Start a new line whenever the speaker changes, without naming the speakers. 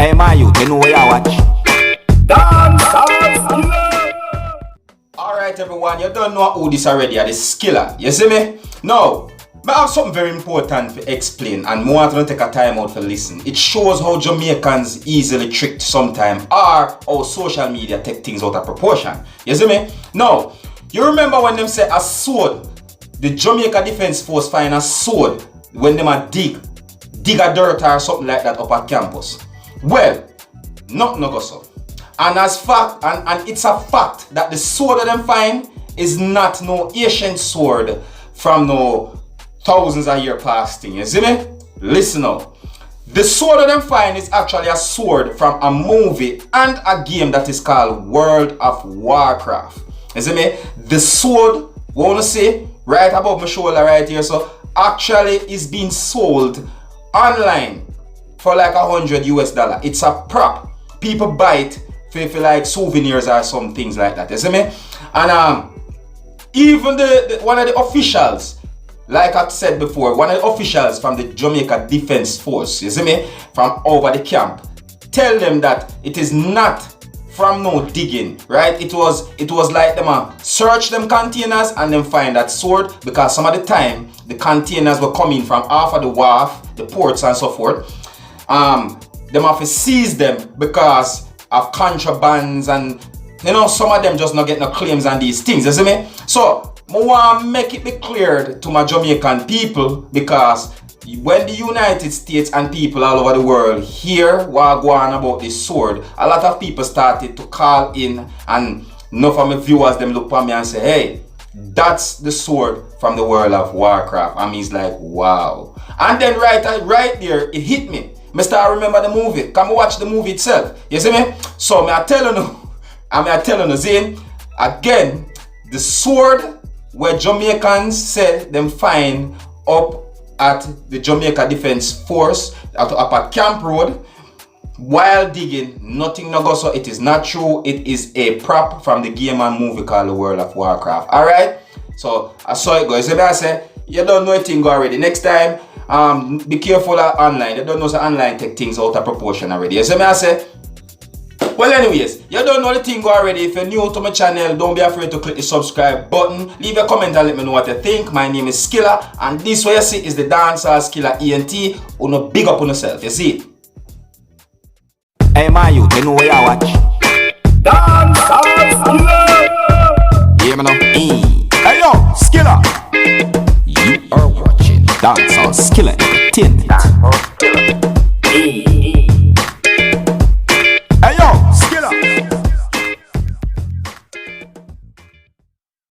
Hey, my youth, you know where you watch? Alright, everyone, you don't know who this already, the Skilla. You see me? Now, I have something very important to explain, and I want to take a time out to listen. It shows how Jamaicans easily tricked sometimes, or how social media take things out of proportion. You see me? Now, you remember when them say a sword, the Jamaica Defense Force find a sword when them a dig a dirt or something like that up at campus. Well, nothing no go so. And as fact, and it's a fact that the sword that them find is not no ancient sword from no thousands of years past thing. You see me? Listen up. The sword that them find is actually a sword from a movie and a game that is called World of Warcraft. You see me? The sword, wanna see, right above my shoulder right here, so actually is being sold online for like $100 US. It's a prop. People buy it for like souvenirs or some things like that. You see me? And even the one of the officials, like I said before, one of the officials from the Jamaica Defense Force, you see me, from over the camp, tell them that it is not from no digging, right? It was like them search them containers and then find that sword, because some of the time the containers were coming from off of the wharf, the ports and so forth. Them have to seize them because of contrabands, and you know, some of them just not get no claims on these things, you see me? So I want to make it be clear to my Jamaican people, because when the United States and people all over the world hear what go on about this sword, a lot of people started to call in, and enough of my viewers them look at me and say, hey, that's the sword from the World of Warcraft. And me's like, wow. And then right there, it hit me. I start remember the movie. Come watch the movie itself. You see me? So I telling you, Zane, again, the sword where Jamaicans said them find up at the Jamaica Defense Force up at Camp Road while digging, nothing no go so. It is not true. It is a prop from the game and movie called the World of Warcraft. Alright? So I saw it go. So I say, you don't know a thing already. Next time, be careful online. You don't know so online take things out of proportion already. So I say, well, anyways, you don't know the thing already. If you're new to my channel, don't be afraid to click the subscribe button. Leave a comment and let me know what you think. My name is Skilla, and this what you see is the Dancehall Skilla ENT. Uno big up on yourself, you see it? Hey, my youth, you know where you watch? Dancehall Skilla! Yeah, man. Hey, yo, Skilla! You are watching Dancehall Skilla Entertainment.